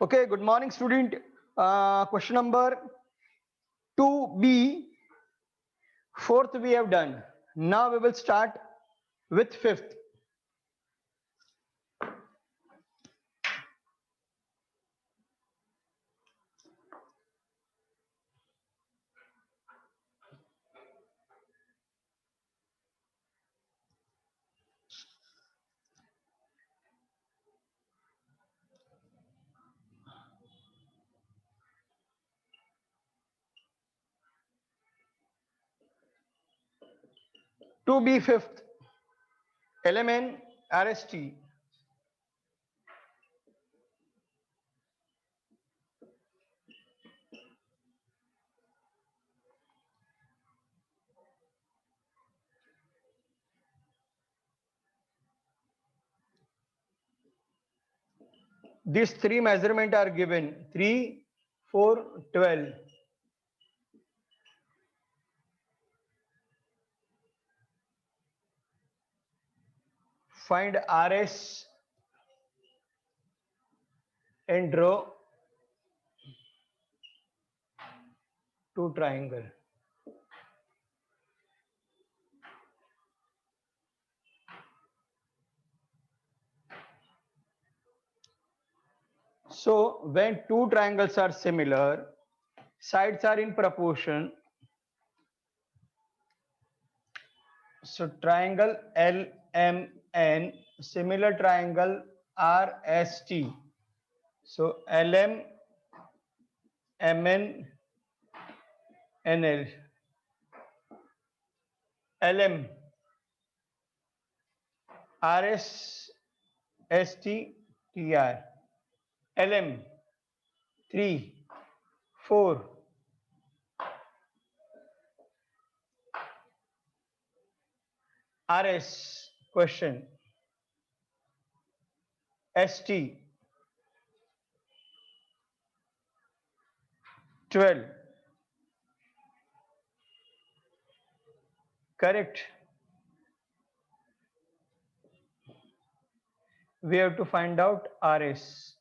Okay, good morning, student. Question number 2B, fourth we have done. Now we will start with fifth. To be fifth, LMN RST. These three measurements are given 3, 4, 12. Find RS and draw two triangle. So when two triangles are similar, sides are in proportion. So triangle LMN, similar triangle RST. So LM, MN, NL. LM, RS, ST, TR. LM, 3, 4. RS, question. ST, 12. Correct. We have to find out RS.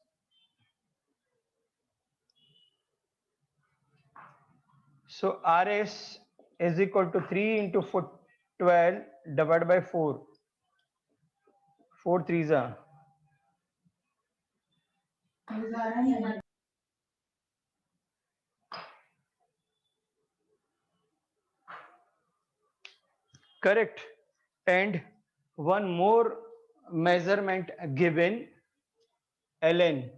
So RS is equal to 3 into 12 divided by 4. 4 threes are. Correct. And one more measurement given, ln.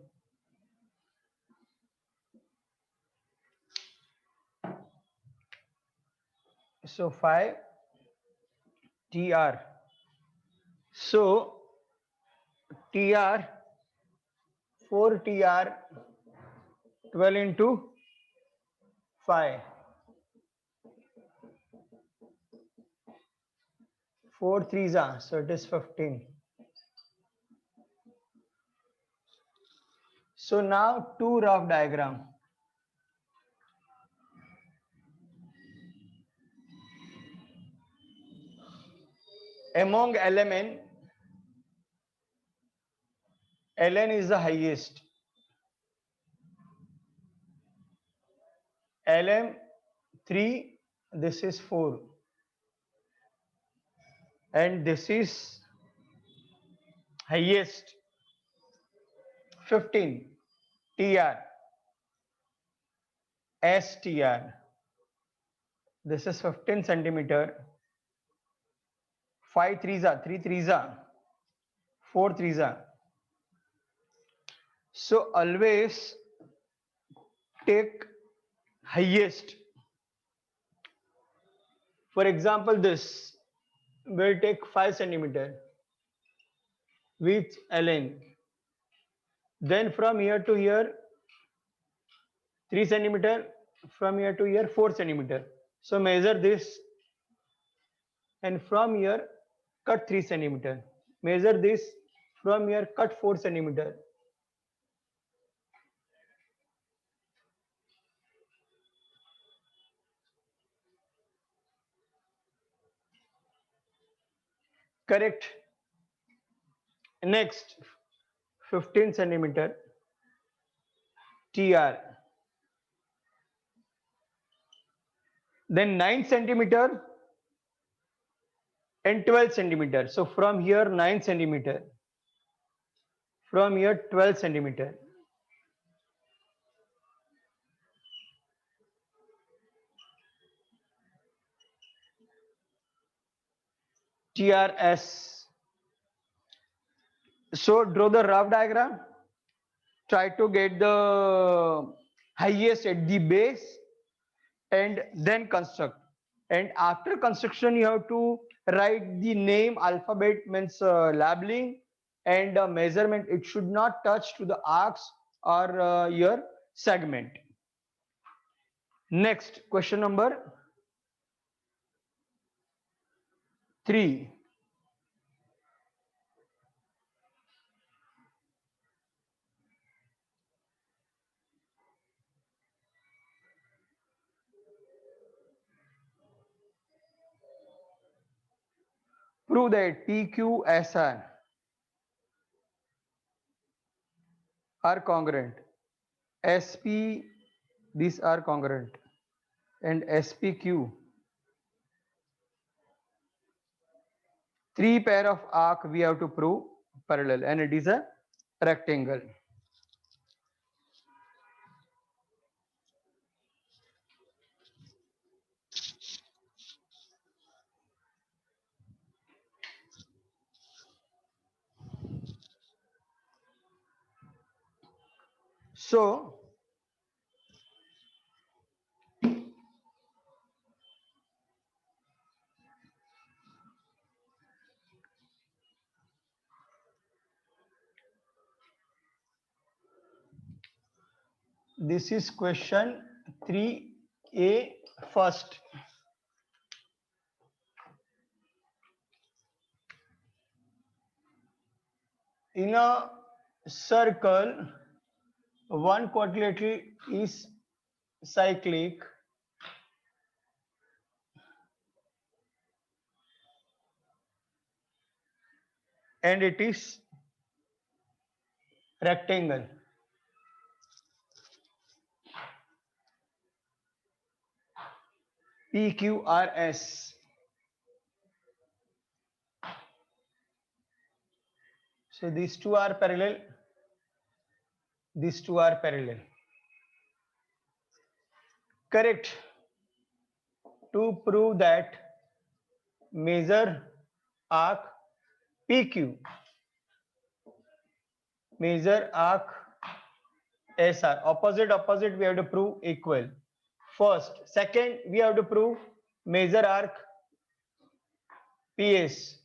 So 5 tr. So tr, 4 tr, 12 into 5. 4 threes are, so it is 15. So now two rough diagram. Among LMN, Ln is the highest. Lm 3, this is 4. And this is highest 15 tr str. This is 15 centimeter. 5 threes are, 3 threes are, 4 threes are. So always take highest. For example, this will take 5 centimeter with ln. Then from here to here 3 centimeter, from here to here 4 centimeter. So measure this, and from here cut 3 centimeter. Measure this, from here cut 4 centimeter. Correct. Next 15 centimeter. TR. Then 9 centimeter and 12 centimeter. So from here 9 centimeter, from here 12 centimeter. TRS. So draw the rough diagram. Try to get the highest at the base and then construct. And after construction, you have to write the name alphabet means labeling and measurement. It should not touch to the arcs or your segment. Next question number 3. Prove that PQSR are congruent. SP, these are congruent, and SPQ. 3 pair of arc we have to prove parallel, and it is a rectangle. So this is question 3A first. In a circle, one quadrilateral is cyclic and it is rectangle. PQRS. So these two are parallel. These two are parallel. Correct. To prove that measure arc PQ, measure arc SR. Opposite we have to prove equal. First. Second, we have to prove measure arc PS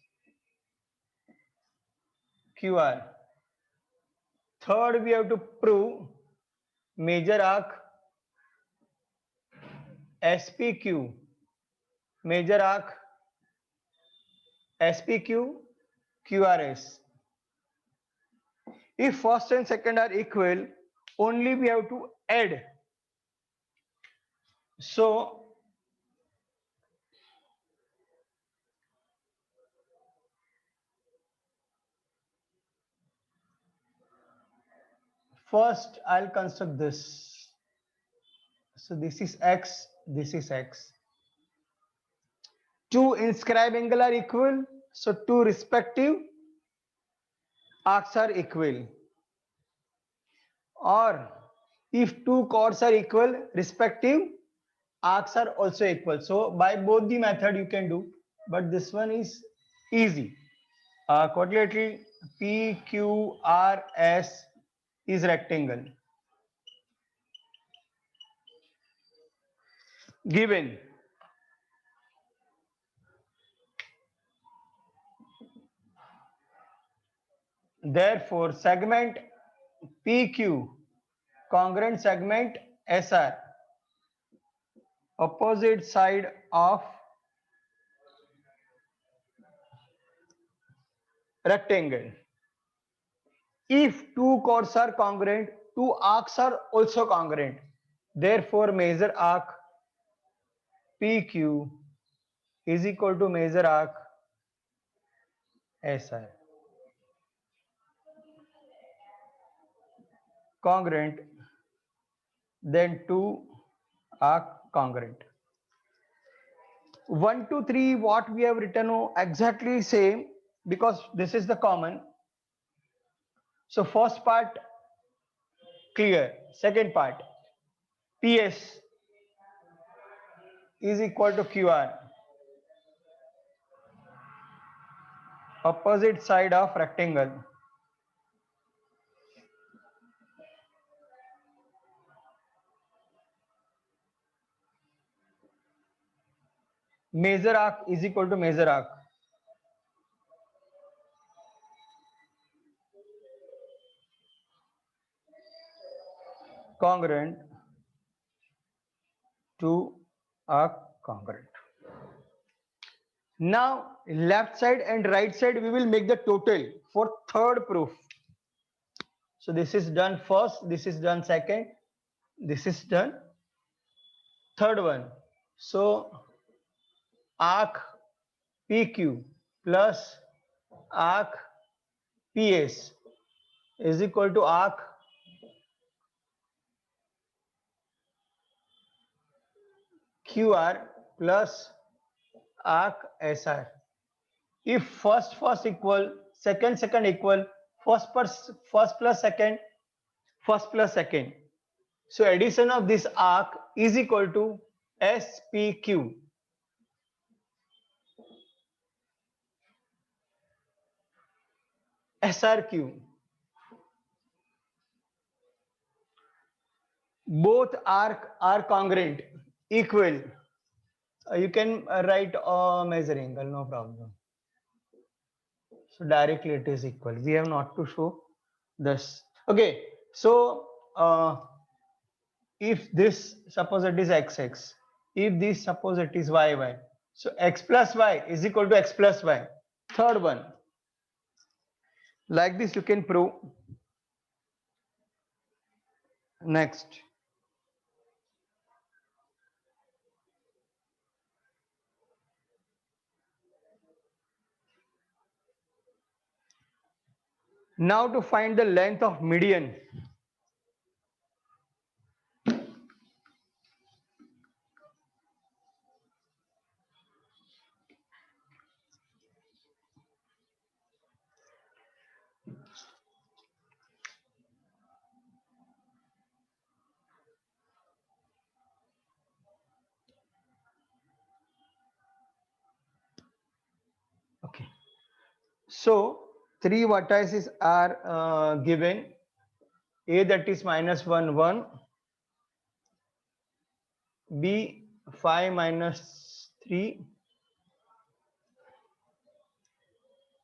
QR. Third, we have to prove measure arc SPQ, measure arc SPQ QRS. If first and second are equal, only we have to add. So first I'll construct this. So this is X, this is X. Two inscribed angle are equal, so two respective arcs are equal. Or if two chords are equal, respective arcs are also equal. So by both the method you can do, but this one is easy. Quadrilateral PQRS is rectangle. Given therefore segment PQ congruent segment SR, opposite side of rectangle. If two chords are congruent, two arcs are also congruent. Therefore measure arc PQ is equal to measure arc SR. Congruent then 2 are congruent. 1 to 3, what we have written exactly same, because this is the common. So first part clear. Second part, PS is equal to QR, opposite side of rectangle. Measure arc is equal to measure arc. Congruent to arc congruent. Now left side and right side we will make the total for third proof. So this is done first, this is done second, this is done third one. So arc PQ plus arc PS is equal to arc QR plus arc SR. If first equal, second equal, first plus second, first plus second. So addition of this arc is equal to SPQ. SRQ. Both arc are congruent, equal. You can write measure angle, no problem. So directly it is equal. We have not to show this. Okay. So if this suppose it is XX, if this suppose it is YY, so X plus Y is equal to X plus Y. Third one, like this you can prove. Next, now to find the length of median. Okay, so three vertices are given. A, that is minus 1 1, B 5 minus 3,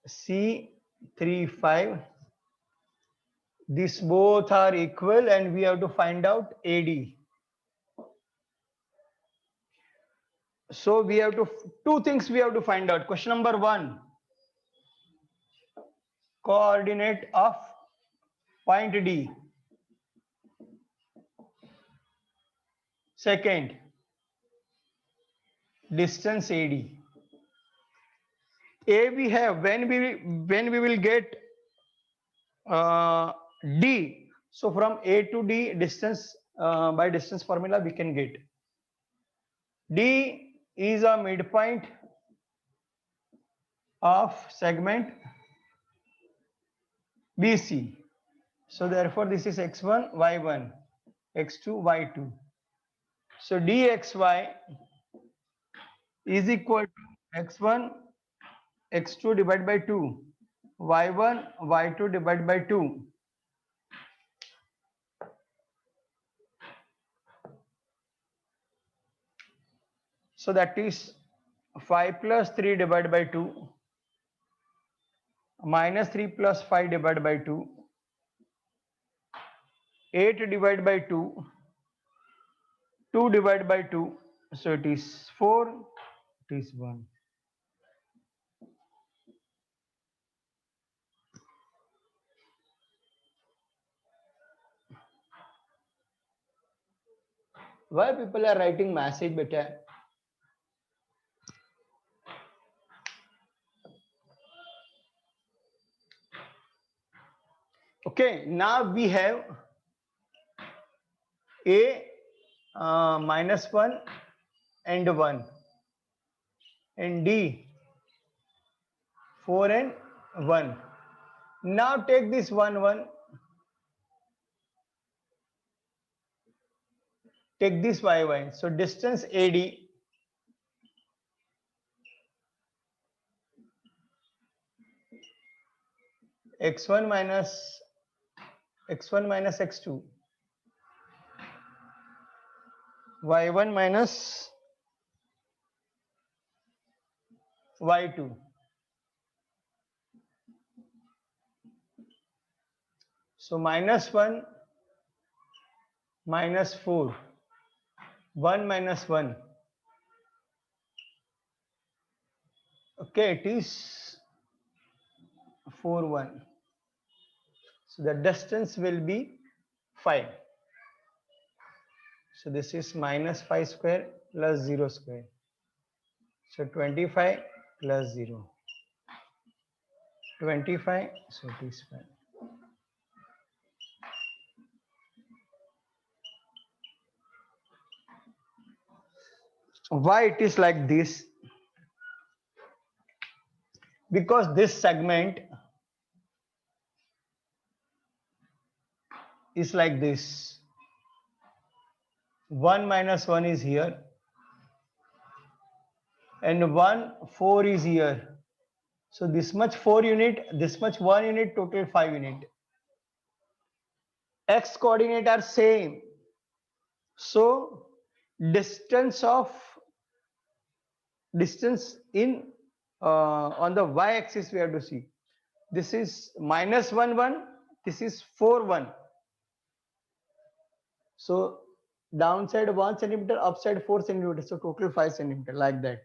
C 3 5. These both are equal and we have to find out AD. So we have to, two things we have to find out. Question number 1, coordinate of point D. Second, distance AD. A we have, when we will get D. So from A to D distance, by distance formula we can get. D is a midpoint of segment BC. So therefore this is x1, y1, x2, y2. So dxy is equal to x1, x2 divided by 2, y1, y2 divided by 2. So that is 5 plus 3 divided by 2, minus 3 plus 5 divided by 2, 8 divided by 2, 2 divided by 2, so it is 4, it is 1. Why people are writing message beta? Okay, now we have A -1 and 1, and D 4 and 1. Now take this 1 1, take this y y. So distance AD x1 minus x2, y1 minus y2. So -1 minus 4, 1 minus 1. Okay, it is 4 1. So the distance will be 5. So this is -5 square plus 0 square. So 25 plus 0. 25, so it is 5. Why it is like this? Because this segment is like this. 1 minus 1 is here, and 1 4 is here. So this much 4 unit, this much 1 unit, total 5 unit. X coordinate are same. So distance in on the y axis we have to see. This is -1 1, this is 4 1. So downside 1 centimeter, upside 4 centimeter, so total 5 centimeter, like that.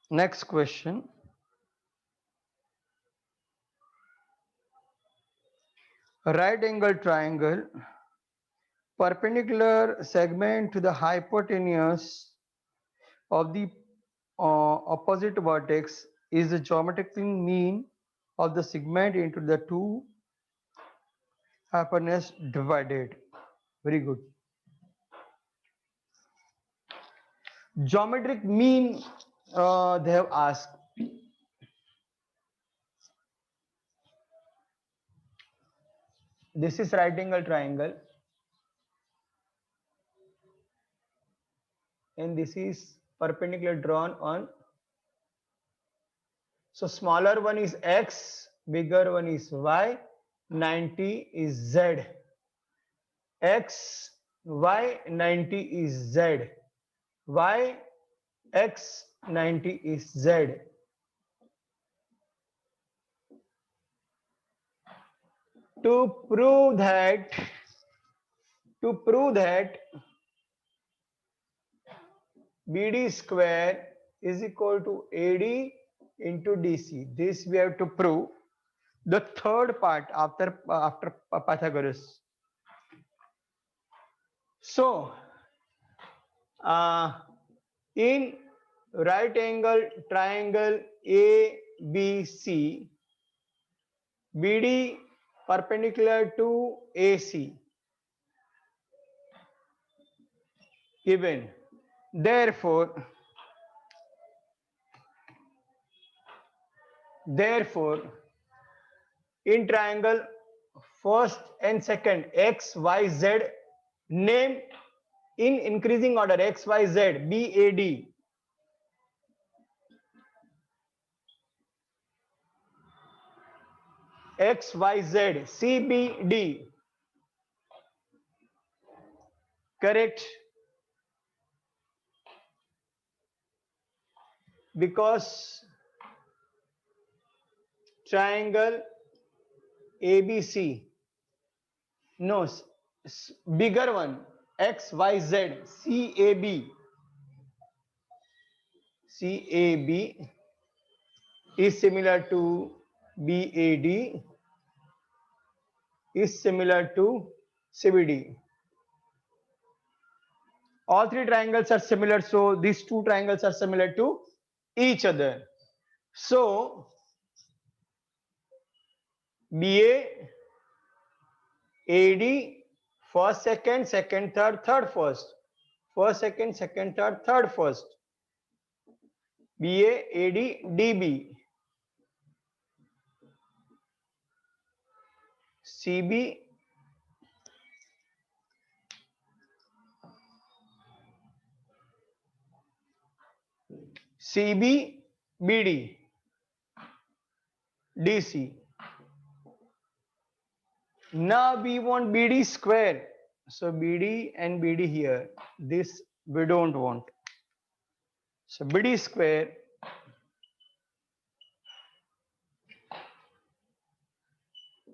Next question. Right angle triangle, perpendicular segment to the hypotenuse of the opposite vertex is the geometric mean of the segment into the two hypotenuse divided. Very good. Geometric mean they have asked. This is right angle triangle, and this is perpendicular drawn on. So smaller one is x, bigger one is y, 90 is z. X, y, 90 is z. Y, x, 90 is z. To prove that BD square is equal to AD into DC. This we have to prove. The third part after Pythagoras. So in right angle triangle ABC, BD perpendicular to AC given. Therefore, in triangle first and second X, Y, Z, name in increasing order X, Y, Z, BAD. X, Y, Z, CBD. Correct? Because triangle ABC, no, bigger one, X, Y, Z, CAB is similar to BAD is similar to CBD. All three triangles are similar, so these two triangles are similar to each other. So BA, AD, first, second, second, third, third, first. First, second, second, third, third, first. BA, AD, DB. CB, CB, BD, DC. Now we want BD square. So BD and BD here. This we don't want. So BD square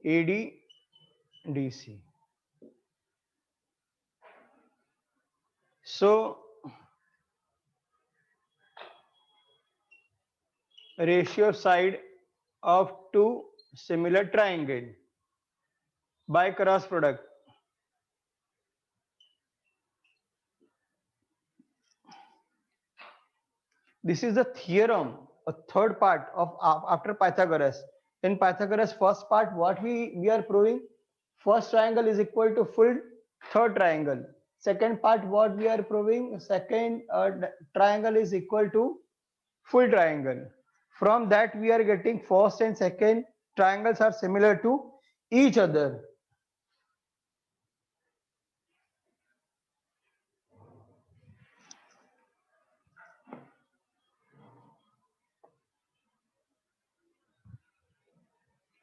AD DC. So ratio side of two similar triangle by cross product. This is the theorem, a third part of after Pythagoras. In Pythagoras first part, what we are proving? First triangle is equal to full third triangle. Second part, what we are proving? Second triangle is equal to full triangle. From that we are getting first and second triangles are similar to each other.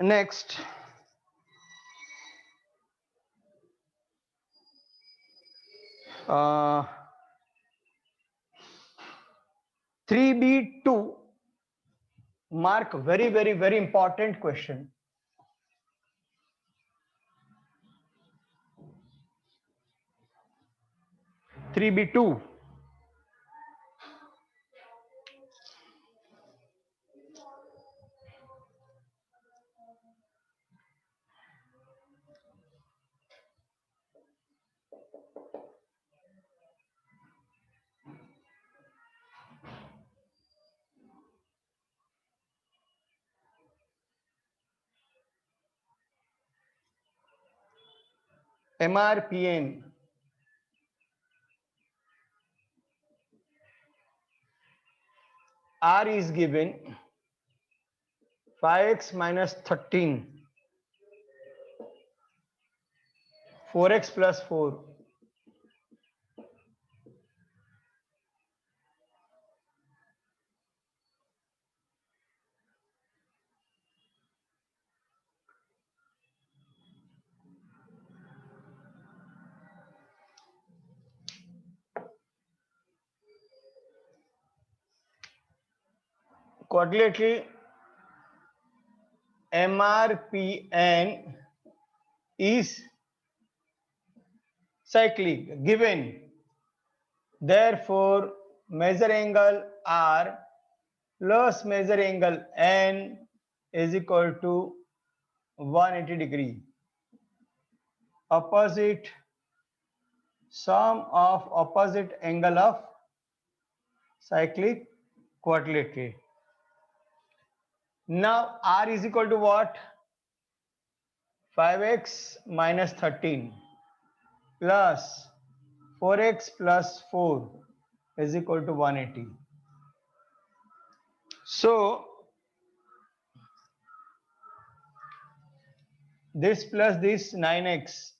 Next, uh, 3B2 mark very important question. 3B2. MRPN. R is given 5x minus 13, 4x plus 4. Quadrilateral MRPN is cyclic given. Therefore, measure angle R plus measure angle N is equal to 180 degree. Opposite sum of opposite angle of cyclic quadrilateral. Now R is equal to what? 5x minus 13 plus 4x plus 4 is equal to 180. So this plus this 9x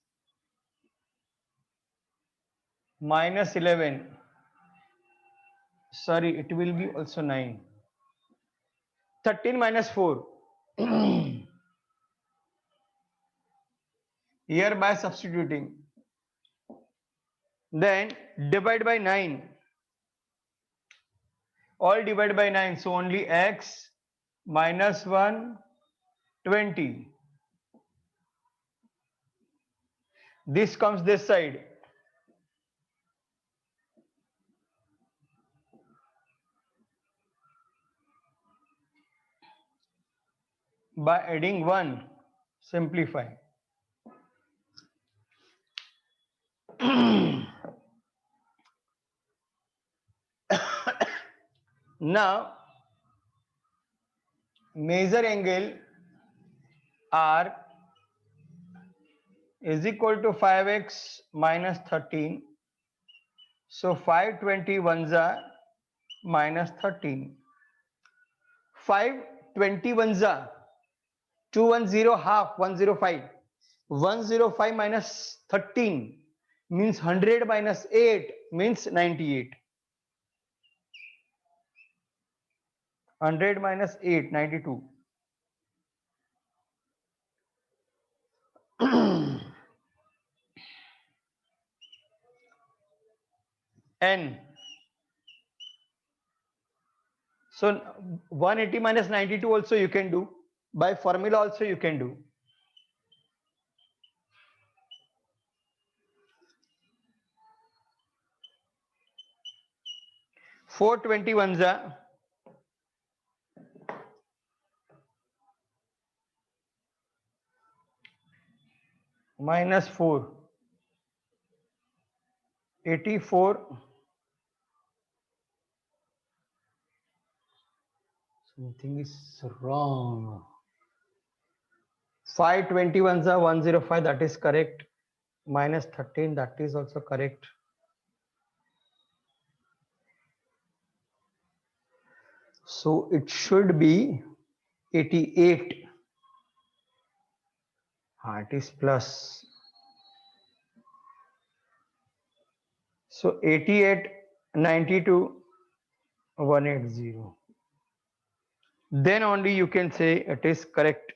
minus 11, sorry, it will be also 9. 13 minus 4. Here by substituting. Then divide by 9. All divide by 9. So only x minus 1, 20. This comes this side. By adding 1, simplify. Now measure angle R is equal to 5x minus 13. So 521 are minus 13. 521 are 210 half 105. 105 minus 13 means 100 minus 8 means 98. 100 minus 8, 92. N. So 180 minus 92 also you can do. By formula also you can do. 421 are minus 4. 84. Something is wrong. 521 are 105, that is correct. Minus 13, that is also correct. So it should be 88. It is plus. So 88, 92, 180. Then only you can say it is correct.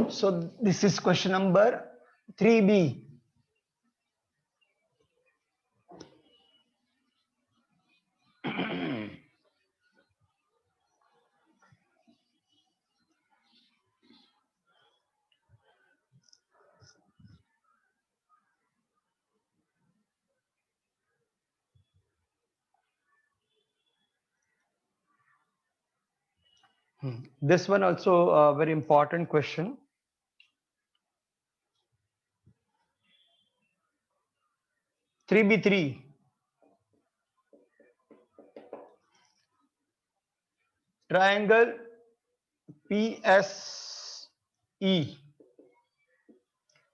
So this is question number 3B. This one also a very important question. Three B three. Triangle PSE.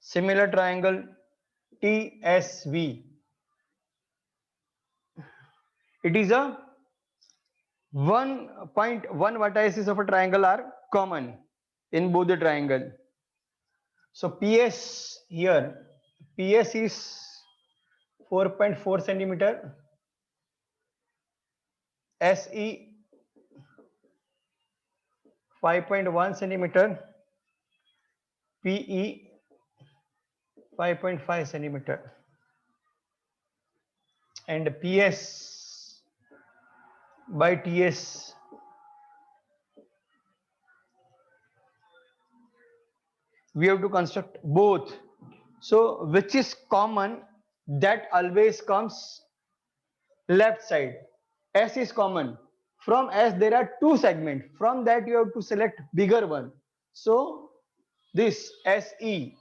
Similar triangle TSV. It is a 1.1 vertices of a triangle are common in both the triangle. So PS here, PS is 4.4 centimeter, SE 5.1 centimeter, PE 5.5 centimeter, and PS by TS we have to construct both. So which is common, that always comes left side. S is common. From S there are two segments. From that you have to select bigger one. So this SE